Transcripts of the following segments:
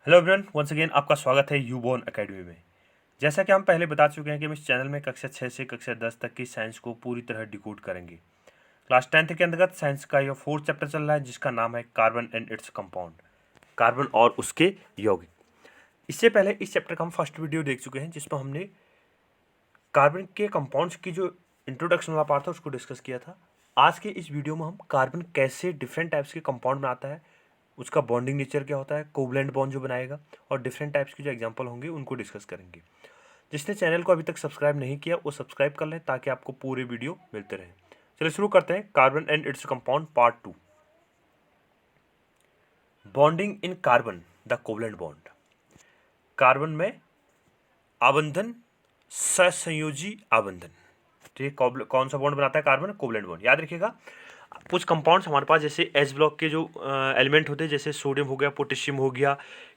Hello everyone, once again आपका स्वागत है यूबॉर्न एकेडमी में। जैसा कि हम पहले बता चुके हैं कि हम इस चैनल में कक्षा 6 से कक्षा 10 तक की साइंस को पूरी तरह डिकोड करेंगे। क्लास 10th के अंतर्गत साइंस का यह 4th चैप्टर चल रहा है जिसका नाम है carbon and its compound, carbon और उसके यौगिक। इससे पहले इस चैप्टर का हम फर्स्ट वीडियो देख चुके हैं जिसमें हमने कार्बन के कंपाउंड्स की जो इंट्रोडक्शन वाला पार्ट था उसको डिस्कस किया था। आज के इस वीडियो में हम कार्बन कैसे डिफरेंट टाइप्स के कंपाउंड बनाता है, उसका बॉन्डिंग नेचर क्या होता है, कोवलेंट बॉन्ड जो बनाएगा, और डिफरेंट टाइप्स के जो एग्जांपल होंगे उनको डिस्कस करेंगे। जिसने चैनल को अभी तक सब्सक्राइब नहीं किया वो सब्सक्राइब कर लें ताकि आपको पूरे वीडियो मिलते रहें। चलिए शुरू करते हैं। Carbon and its compound part 2, bonding in carbon, the covalent bond. Carbon में आबंधन, सहसंयोजी आबंधन। ठीक है, कौन सा बॉन्ड बनाता है कार्बन? Covalent bond. याद रखिएगा, कुछ कंपाउंड्स हमारे पास जैसे एच ब्लॉक के जो एलिमेंट होते हैं, जैसे सोडियम हो गया, पोटेशियम हो गया,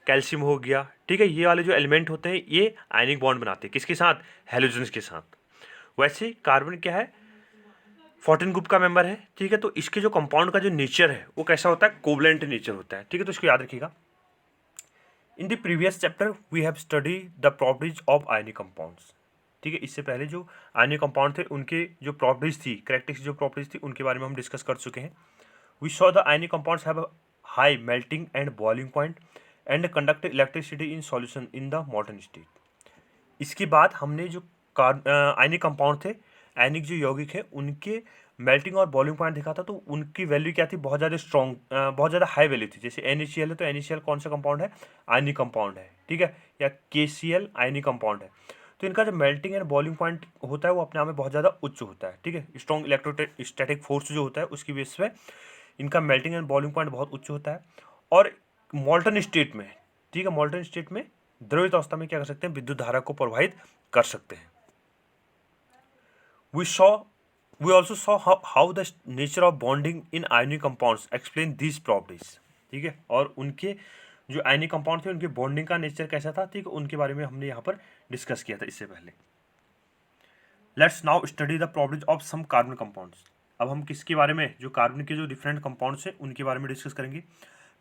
कैल्शियम हो गया, ठीक है, ये वाले जो एलिमेंट होते हैं ये आयनिक बॉन्ड बनाते हैं। किसके साथ? हैलोजन्स के साथ। वैसे कार्बन क्या है? 14 ग्रुप का मेंबर है। ठीक है, तो इसके जो कंपाउंड का जो नेचर है वो कैसा होता है? कोवलेंट नेचर होता है। ठीक है, तो इसको याद रखिएगा। In the previous chapter we have study the properties of ionic compounds. ठीक है, इससे पहले जो आयनिक कंपाउंड थे उनके जो प्रॉपर्टीज थी, कैरेक्टरिस्टिक जो प्रॉपर्टीज थी, उनके बारे में हम डिस्कस कर चुके हैं। We saw the ionic compounds have a high melting and boiling point and conduct electricity in solution in the molten state। इसके बाद हमने जो आयनिक कंपाउंड थे, आयनिक जो यौगिक है, उनके मेल्टिंग और बॉइलिंग पॉइंट देखा था। तो उनकी वैल्यू क्या थी? बहुत ज़्यादा स्ट्रॉन्ग, बहुत ज़्यादा हाई वैल्यू थी। जैसे NaCl है तो NaCl कौन सा कंपाउंड है? आयनिक कंपाउंड है। ठीक है, या KCl आयनिक कंपाउंड है। तो इनका जो मेल्टिंग एंड बॉइलिंग पॉइंट होता है वो अपने आप में बहुत ज़्यादा उच्च होता है। ठीक है, स्ट्रॉन्ग इलेक्ट्रोस्टैटिक फोर्स जो होता है उसकी बेस पे इनका मेल्टिंग एंड बॉइलिंग पॉइंट बहुत उच्च होता है। और मॉल्टन स्टेट में, ठीक है, मॉल्टन स्टेट में द्रवित अवस्था में क्या कर सकते हैं? विद्युत धारा को प्रवाहित कर सकते हैं। We saw, we also saw how the nature of bonding in ionic compounds explain these properties। ठीक है, और उनके जो आयनिक कंपाउंड थे उनके बॉन्डिंग का नेचर कैसा था, ठीक है, उनके बारे में हमने यहाँ पर डिस्कस किया था इससे पहले। Let's now study the properties of some carbon compounds. अब हम किसके बारे में? जो कार्बन के जो डिफरेंट कंपाउंड्स हैं उनके बारे में डिस्कस करेंगे।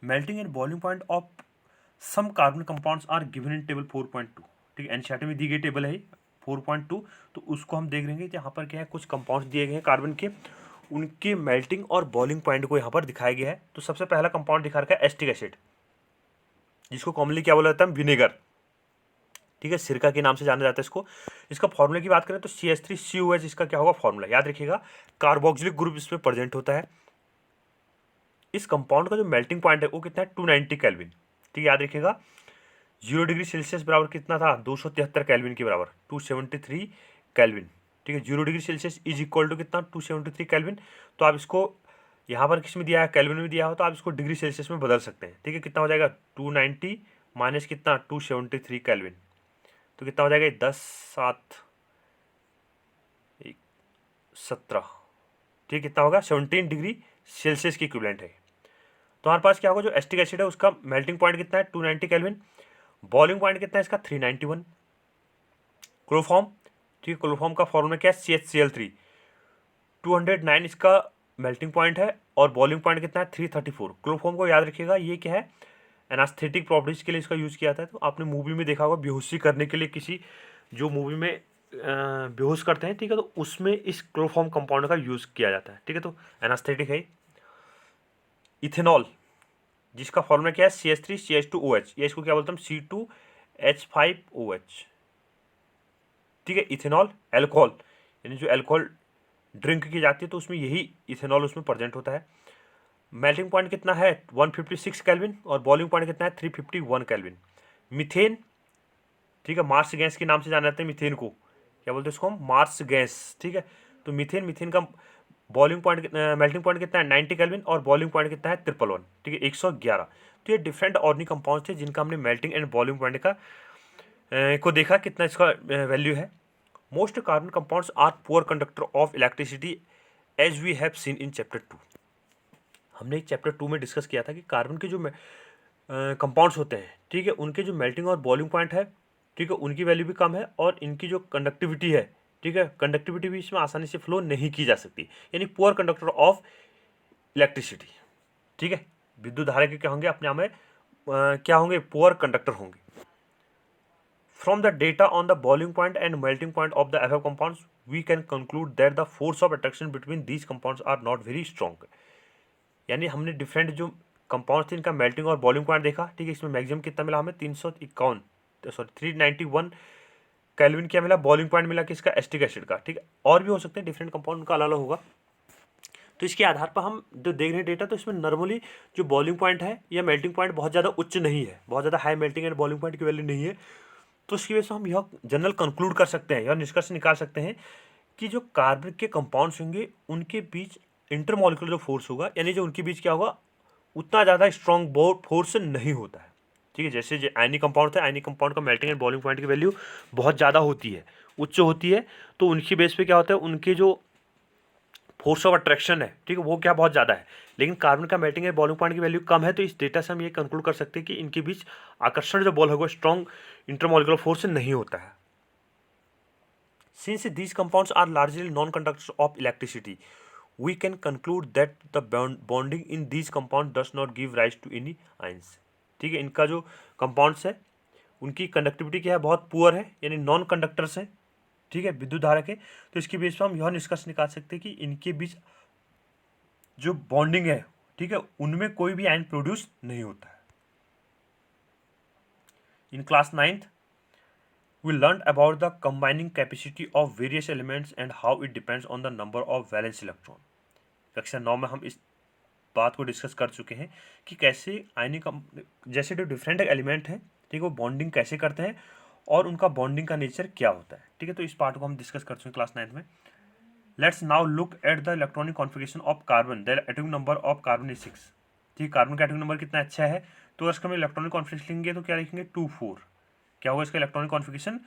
Melting and boiling point of some carbon compounds are given in table 4.2। ठीक है, एनसीईआरटी में दी गई टेबल है 4.2, तो उसको हम देख लेंगे। यहाँ पर क्या है, कुछ कंपाउंड्स दिए गए हैं कार्बन के, उनके मेल्टिंग और बॉइलिंग पॉइंट को यहाँ पर दिखाया गया है। तो सबसे पहला कंपाउंड दिखा रखा है एस्टिक एसिड, जिसको कॉमनली क्या बोला जाता है? विनेगर। ठीक है, सिरका के नाम से जाना जाता है इसको। इसका फॉर्मूला की बात करें तो CH3COH इसका क्या होगा फॉर्मूला? याद रखिएगा, कार्बोक्सिलिक ग्रुप इसमें प्रेजेंट होता है। इस कंपाउंड का जो मेल्टिंग पॉइंट है वो कितना है? 290 केल्विन। ठीक है, याद रखिएगा, 0 डिग्री सेल्सियस बराबर कितना था? 273 केल्विन के बराबर, 273 केल्विन। ठीक है, 0 degree Celsius is equal to कितना? 273 केल्विन। तो आप इसको यहाँ पर किस में दिया है? केल्विन में दिया हो, तो आप इसको डिग्री सेल्सियस में बदल सकते हैं। ठीक है, कितना हो जाएगा? 290 माइनस कितना? 273 केल्विन, तो कितना हो जाएगा? 10 7 17। ठीक, कितना होगा? 17 डिग्री सेल्सियस की इक्विवेलेंट है। तो हमारे पास क्या होगा? जो एस्टिक एसिड है उसका मेल्टिंग पॉइंट कितना है? 290 केल्विन। बॉइलिंग पॉइंट कितना है इसका? 391। क्लोरोफॉर्म, ठीक है, क्लोरोफॉर्म का फॉर्मूला क्या है? CHCl3। 209 इसका मेल्टिंग पॉइंट है और बॉइलिंग पॉइंट कितना है? 334। क्लोरोफॉर्म को याद रखिएगा, ये क्या है? एनास्थेटिक प्रॉपर्टीज के लिए इसका यूज़ किया जाता है। तो आपने मूवी में देखा होगा, बेहोशी करने के लिए किसी जो मूवी में बेहोश करते हैं, ठीक है, तो उसमें इस क्लोरोफॉर्म कंपाउंड का यूज़ किया जाता है। ठीक है, तो एनास्थेटिक है। इथेनॉल, जिसका फॉर्मूला क्या है? CH3CH2OH, या इसको क्या बोलते हैं? C2H5OH। ठीक है, इथेनॉल एल्कोहल, यानी जो एल्कोहल ड्रिंक की जाती है तो उसमें यही इथेनॉल उसमें प्रेजेंट होता है। मेल्टिंग पॉइंट कितना है? 156 केल्विन, और बॉइलिंग पॉइंट कितना है? 351 केल्विन। मीथेन, ठीक है, मार्स गैस के नाम से जाना जाता है मीथेन को। क्या बोलते हैं इसको हम? Marsh gas. ठीक है, तो मीथेन का बॉइलिंग पॉइंट, मेल्टिंग पॉइंट कितना है? 90 केल्विन, और बॉइलिंग पॉइंट कितना है? 111। ठीक है, 111। तो ये डिफरेंट ऑर्गेनिक कंपाउंड थे जिनका हमने मेल्टिंग एंड बॉइलिंग पॉइंट का को देखा कितना इसका वैल्यू है। Most carbon compounds are poor conductor of electricity as we have seen in chapter 2। हमने चैप्टर 2 में डिस्कस किया था कि कार्बन के जो कंपाउंड्स होते हैं, ठीक है, उनके जो मेल्टिंग और बॉइलिंग पॉइंट है, ठीक है, उनकी वैल्यू भी कम है, और इनकी जो कंडक्टिविटी है, ठीक है, कंडक्टिविटी भी इसमें आसानी से फ्लो नहीं की जा सकती, यानी पुअर कंडक्टर ऑफ इलेक्ट्रिसिटी। ठीक है, विद्युत धारा के क्या होंगे? अपने आप में क्या होंगे, पुअर कंडक्टर होंगे। From the data on the boiling point and melting point of the above compounds we can conclude that the force of attraction between these compounds are not very strong. यानी हमने different जो compounds थे इनका melting और boiling point देखा, ठीक है। इसमें मैक्सिमम कितना मिला हमें, 351 सॉरी 391 केल्विन क्या मिला, बॉइलिंग पॉइंट मिला किसका, एसिटिक एसिड का, ठीक है। और भी हो सकते हैं डिफरेंट कंपाउंड का अलग अलग होगा। तो इसके आधार पर हम जो देख रहे हैं डेटा, तो इसमें नॉर्मली जो बॉइलिंग पॉइंट है या मेल्टिंग पॉइंट बहुत ज़्यादा उच्च नहीं है, बहुत ज़्यादा high melting and boiling point की वैल्यू नहीं है। तो इसकी वजह से हम यह जनरल कंक्लूड कर सकते हैं या निष्कर्ष निकाल सकते हैं कि जो कार्बन के कंपाउंड्स होंगे उनके बीच इंटरमॉलिक्यूलर जो फोर्स होगा, यानी जो उनके बीच क्या होगा, उतना ज़्यादा स्ट्रॉन्ग फोर्स नहीं होता है, ठीक है। जैसे जो आयनिक कंपाउंड थे, आयनिक कंपाउंड का मेल्टिंग एंड बॉइलिंग पॉइंट की वैल्यू बहुत ज़्यादा होती है, उच्च होती है, तो उनकी बेस पे क्या होता है, उनके जो फोर्स ऑफ अट्रैक्शन है, ठीक है, वो क्या बहुत ज़्यादा है। लेकिन कार्बन का मेल्टिंग एंड बॉइलिंग पॉइंट की वैल्यू कम है, तो इस डेटा से हम ये कंक्लूड कर सकते हैं कि इनके बीच आकर्षण जो बॉल होगा स्ट्रॉन्ग इंटरमॉलिक्यूलर फोर्स नहीं होता है। Since these compounds are largely non-conductors of electricity, we can conclude that the bonding in these compounds does not give rise to any ions. ठीक है, इनका जो कंपाउंड्स है उनकी कंडक्टिविटी क्या है, बहुत पुअर है, यानी नॉन कंडक्टर्स हैं, ठीक है, विद्युत धारक है। तो इसके बेस पर हम यह निष्कर्ष निकाल सकते हैं कि इनके बीच जो बॉन्डिंग है, ठीक है, उनमें कोई भी आयन प्रोड्यूस नहीं होता है। In class 9th we learned about the combining capacity of various elements and how it depends on the number of valence electron. कक्षा 9 में हम इस बात को डिस्कस कर चुके हैं कि कैसे आयनिक जैसे जो डिफरेंट एलिमेंट हैं, ठीक है, वो बॉन्डिंग कैसे करते हैं और उनका बॉन्डिंग का नेचर क्या होता है, ठीक है। तो इस पार्ट को हम डिस्कस कर चुके हैं क्लास 9 में। Let's now look at the electronic configuration of carbon. The atomic number of carbon is 6, ठीक। कार्बन का एटॉमिक नंबर कितना अच्छा है, तो अगर हम इलेक्ट्रॉनिक कॉन्फ़िगरेशन लेंगे तो क्या लिखेंगे, 2 4। क्या होगा इसका इलेक्ट्रॉनिक कॉन्फ़िगरेशन,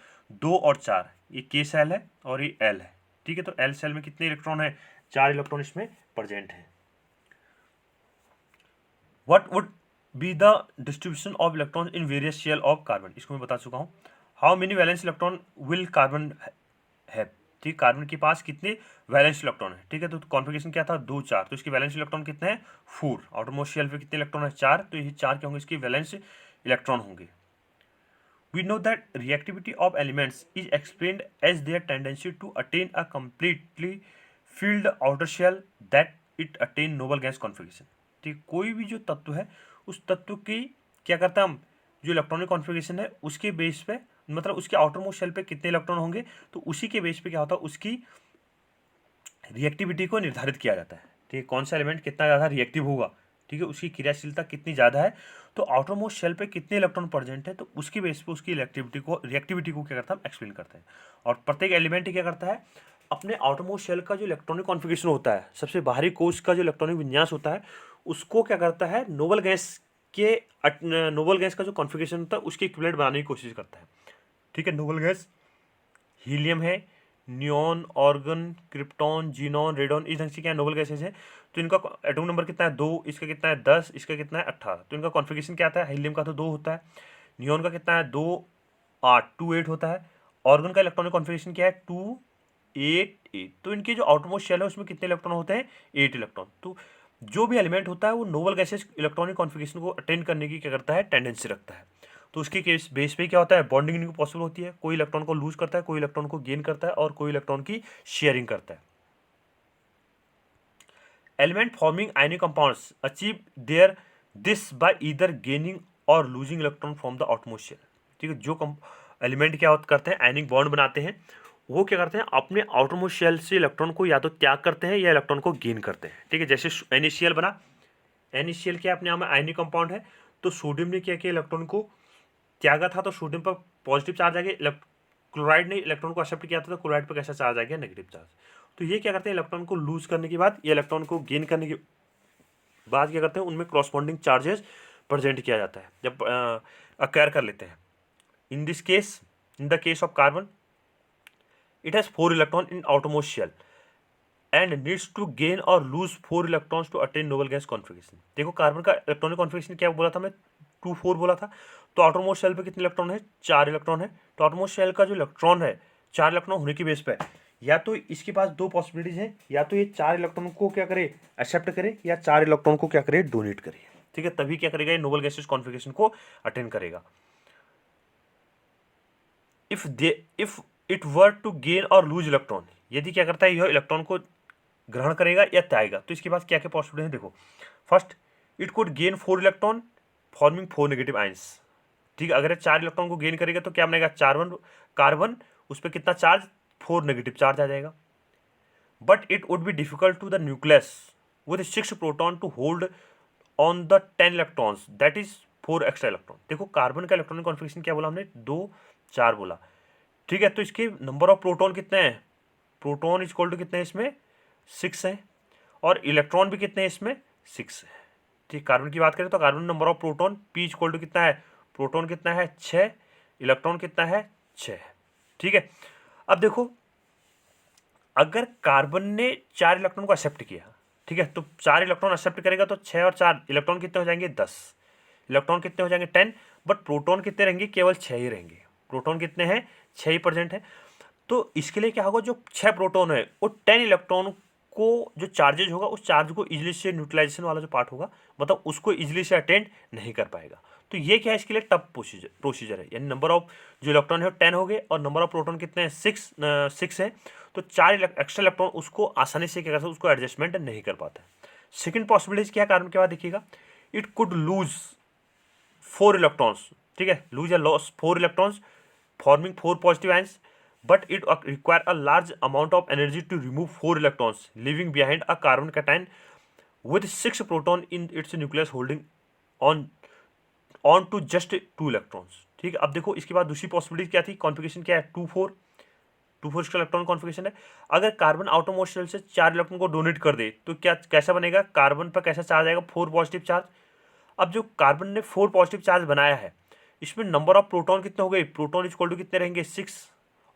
2 और 4। ये के सेल है और ये एल है, ठीक है। तो एल सेल में कितने इलेक्ट्रॉन है, 4 इलेक्ट्रॉन इसमें प्रेजेंट है। What would be the distribution of electron in various shell of carbon, इसको मैं बता चुका हूँ। How many valence electron will carbon है, ठीक। कार्बन के पास कितने वैलेंस इलेक्ट्रॉन है, ठीक है। तो कॉन्फ़िगरेशन क्या था, 2 4, तो इसके वैलेंस इलेक्ट्रॉन कितने हैं, 4। आउटरमोस्ट शेल पे कितने इलेक्ट्रॉन है, 4, तो ये 4 क्या होंगे, इसके वैलेंस इलेक्ट्रॉन होंगे। We know that reactivity of elements is explained as their tendency to attain a completely filled outer shell that it attain noble gas configuration, ठीक। कोई भी जो तत्व है उस तत्व की क्या करता है हम, जो इलेक्ट्रॉनिक कॉन्फ़िगरेशन है उसके बेस पे, मतलब उसके आउटर मोस्ट शेल पे कितने इलेक्ट्रॉन होंगे, तो उसी के बेस पे क्या होता है, उसकी रिएक्टिविटी को निर्धारित किया जाता है, ठीक है। कौन सा एलिमेंट कितना ज़्यादा रिएक्टिव होगा, ठीक है, उसकी क्रियाशीलता कितनी ज़्यादा है, तो आउटर मोस्ट शेल पे कितने इलेक्ट्रॉन प्रेजेंट है, तो उसकी बेस पे उसकी रिएक्टिविटी को क्या करता है, हम एक्सप्लेन करते हैं। और प्रत्येक एलिमेंट क्या करता है, अपने आउटर मोस्ट शेल का जो इलेक्ट्रॉनिक कॉन्फ़िगरेशन होता है, सबसे बाहरी कोश का जो इलेक्ट्रॉनिक विन्यास होता है, उसको क्या करता है, नोबल गैस का जो कॉन्फ़िगरेशन होता है उसके इक्विवेलेंट बनाने की कोशिश करता है, ठीक है। नोबल गैस हीलियम है, neon, organ, krypton, xenon, radon, इस ढंग से क्या नोबल गैसेज है। तो इनका एटॉमिक नंबर कितना है, 2, इसका कितना है 10, इसका कितना है 18। तो इनका कॉन्फ़िगरेशन क्या आता है, हीलियम का तो 2 होता है, नियॉन का कितना है 2 8 2 8 होता है, ऑर्गन का इलेक्ट्रॉनिक कॉन्फ़िगरेशन क्या है 2 8 8। तो इनके जो आउटरमोस्ट शेल है उसमें कितने इलेक्ट्रॉन होते हैं, 8 इलेक्ट्रॉन। तो जो भी एलिमेंट होता है वो नोबल गैसेज इलेक्ट्रॉनिक कॉन्फ़िगरेशन को अटेंड करने की क्या करता है, टेंडेंसी रखता है। तो उसके केस बेस पे क्या होता है, बॉन्डिंग इनको पॉसिबल होती है, कोई इलेक्ट्रॉन को लूज करता है, कोई इलेक्ट्रॉन को गेन करता है और कोई इलेक्ट्रॉन की शेयरिंग करता है। Element forming ionic compounds achieve their this by either gaining और losing electron from the outmost shell, ठीक है। जो एलिमेंट क्या करते हैं, आयनिक बॉन्ड बनाते हैं, वो क्या करते हैं, अपने आउटरमोस्ट शेल से इलेक्ट्रॉन को या तो त्याग करते हैं या इलेक्ट्रॉन को गेन करते हैं, ठीक है। जैसे NaCl बना, NaCl क्या अपने आप में आयनिक कंपाउंड है, तो सोडियम ने क्या किया, इलेक्ट्रॉन को त्यागा था, तो सोडियम पर पॉजिटिव चार्ज आ गया, क्लोराइड ने इलेक्ट्रॉन को एक्सेप्ट किया था, तो क्लोराइड पर कैसा चार्ज आ गया, नेगेटिव चार्ज। तो ये क्या करते हैं, इलेक्ट्रॉन को लूज करने के बाद या इलेक्ट्रॉन को गेन करने के बाद क्या करते हैं, उनमें क्रॉसपॉन्डिंग चार्जेस प्रेजेंट किया जाता है जब अक्वायर कर लेते हैं। In this case, in the case of carbon, it has 4 electron in outermost shell and needs to gain और lose 4 electrons to attain noble gas configuration. देखो कार्बन का इलेक्ट्रॉनिक कॉन्फ़िगरेशन क्या बोला था मैं, 2 4 बोला था। तो आउटरमोस्ट शेल पे कितने इलेक्ट्रॉन है, 4 इलेक्ट्रॉन है। तो आउटरमोस्ट शेल का जो इलेक्ट्रॉन है 4 इलेक्ट्रॉन होने की बेस पे या तो इसके पास 2 पॉसिबिलिटीज हैं, या तो ये 4 इलेक्ट्रॉन को क्या करे, एक्सेप्ट करे, या 4 इलेक्ट्रॉन को क्या करे, डोनेट करे, ठीक है, तभी क्या करेगा ये नोबल गैसेस कॉन्फ़िगरेशन को अटेंड करेगा। If it were to gain और लूज इलेक्ट्रॉन, यदि क्या करता है यह इलेक्ट्रॉन को ग्रहण करेगा या त्यागेगा, तो इसके पास क्या क्या पॉसिबिलिटी है देखो। First, it could gain 4 electron forming 4 negative ions. ठीक है, अगर 4 इलेक्ट्रॉन को गेन करेगा तो क्या बनेगा, कार्बन उस पर कितना चार्ज, 4 नेगेटिव चार्ज आ जाएगा। But it would be difficult to the nucleus with 6 proton to hold on the 10 electrons, that is 4 extra electron. देखो कार्बन का इलेक्ट्रॉनिक कॉन्फ़िगरेशन क्या बोला हमने, 2 4 बोला। ठीक है, तो इसके नंबर ऑफ प्रोटॉन कितने हैं, प्रोटॉन इज इक्वल टू कितने हैं इसमें, 6 है, और इलेक्ट्रॉन भी कितने हैं इसमें, 6 है। ठीक, कार्बन की बात करें तो carbon number of proton p is equal to कितना है, प्रोटॉन कितना है 6, इलेक्ट्रॉन कितना है 6। ठीक है, अब देखो अगर कार्बन ने 4 इलेक्ट्रॉन को एक्सेप्ट किया, ठीक है, तो 4 इलेक्ट्रॉन एक्सेप्ट करेगा तो 6 और 4 इलेक्ट्रॉन कितने हो जाएंगे, 10, इलेक्ट्रॉन कितने हो जाएंगे 10, बट प्रोटॉन कितने रहेंगे, केवल 6 ही रहेंगे। प्रोटॉन कितने हैं, 6 ही प्रेजेंट है। तो इसके लिए क्या होगा, जो 6 प्रोटॉन है वो 10 इलेक्ट्रॉन को जो चार्जेज होगा उस चार्ज को इजिली से न्यूट्रलाइजेशन वाला जो पार्ट होगा मतलब उसको इजिली से अटेंड नहीं कर पाएगा। तो ये क्या है, इसके लिए टफ प्रोसीजर है, यानी नंबर ऑफ जो इलेक्ट्रॉन है 10 हो गए और नंबर ऑफ प्रोटॉन कितने हैं, 6 है, तो 4 एक्स्ट्रा इलेक्ट्रॉन उसको आसानी से क्या कर सकते, उसको एडजस्टमेंट नहीं कर पाता है। सेकेंड पॉसिबिलिटी क्या है कार्बन के बाद देखिएगा, इट कुड लूज 4 इलेक्ट्रॉन्स, ठीक है, लूज या loss 4 electrons forming 4 positive ions, but it require a large amount of energy to remove 4 electrons, leaving behind a carbon cation with 6 proton in its nucleus holding on to just 2 electrons। ठीक है, अब देखो इसके बाद दूसरी possibility क्या थी, configuration क्या है, 2 4 इसका इलेक्ट्रॉन कॉन्फ़िगरेशन है। अगर कार्बन आउटरमोस्ट शेल से 4 इलेक्ट्रॉन को डोनेट कर दे तो क्या कैसा बनेगा, कार्बन पर कैसा चार्ज आएगा, 4 पॉजिटिव चार्ज। अब जो कार्बन ने 4 पॉजिटिव चार्ज बनाया है इसमें नंबर ऑफ प्रोटॉन कितने हो गए, प्रोटॉन इज इक्वल टू कितने रहेंगे, 6,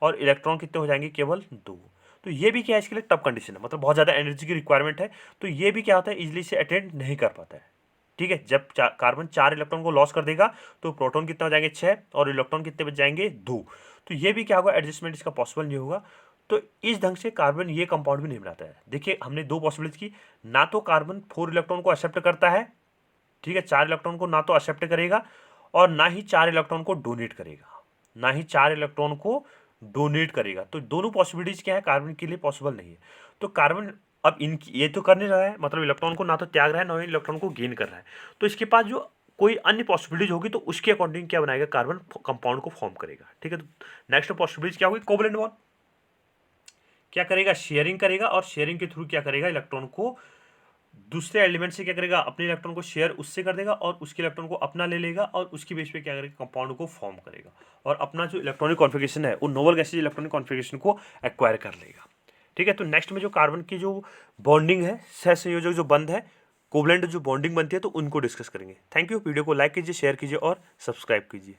और इलेक्ट्रॉन कितने हो जाएंगे, केवल 2। तो ये भी क्या है, इसके लिए टफ कंडीशन है, मतलब बहुत ज़्यादा एनर्जी की रिक्वायरमेंट है, तो ये भी क्या होता है, इजीली से अटेंड नहीं कर पाता है। ठीक है, जब कार्बन 4 इलेक्ट्रॉन को लॉस कर देगा तो प्रोटॉन कितने हो जाएंगे, 6, और इलेक्ट्रॉन कितने बच जाएंगे, 2। तो ये भी क्या होगा, एडजस्टमेंट इसका पॉसिबल नहीं होगा। तो इस ढंग से कार्बन ये कंपाउंड भी नहीं बनाता है। देखिए हमने 2 पॉसिबिलिटी की, ना तो कार्बन 4 इलेक्ट्रॉन को एक्सेप्ट करता है, ठीक है, 4 इलेक्ट्रॉन को ना तो एक्सेप्ट करेगा और ना ही 4 इलेक्ट्रॉन को डोनेट करेगा, ना ही 4 इलेक्ट्रॉन को डोनेट करेगा। तो दोनों पॉसिबिलिटीज क्या है, कार्बन के लिए पॉसिबल नहीं है। तो कार्बन अब इनकी ये तो कर नहीं रहा है, मतलब इलेक्ट्रॉन को ना तो त्याग रहा है ना ही इलेक्ट्रॉन को गेन कर रहा है। तो इसके पास जो कोई अन्य पॉसिबिलिटीज होगी तो उसके अकॉर्डिंग क्या बनाएगा, कार्बन कंपाउंड को फॉर्म करेगा। ठीक है, तो नेक्स्ट पॉसिबिलिटीज क्या होगी, कोवलेंट बॉन्ड क्या करेगा, शेयरिंग करेगा, और शेयरिंग के थ्रू क्या करेगा, इलेक्ट्रॉन को दूसरे एलिमेंट से क्या करेगा, अपने इलेक्ट्रॉन को शेयर उससे कर देगा और उसके इलेक्ट्रॉन को अपना ले लेगा और उसकी बेस पे क्या करेगा, कंपाउंड को फॉर्म करेगा और अपना जो इलेक्ट्रॉनिक कॉन्फ़िगरेशन है वो नोबल गैसेज इलेक्ट्रॉनिक कॉन्फ़िगरेशन को एक्वायर कर लेगा। ठीक है, तो नेक्स्ट में जो कार्बन की जो बॉन्डिंग है, सहसंयोजक जो बंध है, कोवलेंट जो बॉन्डिंग बनती है, तो उनको डिस्कस करेंगे। थैंक यू, वीडियो को लाइक कीजिए, शेयर कीजिए और सब्सक्राइब कीजिए।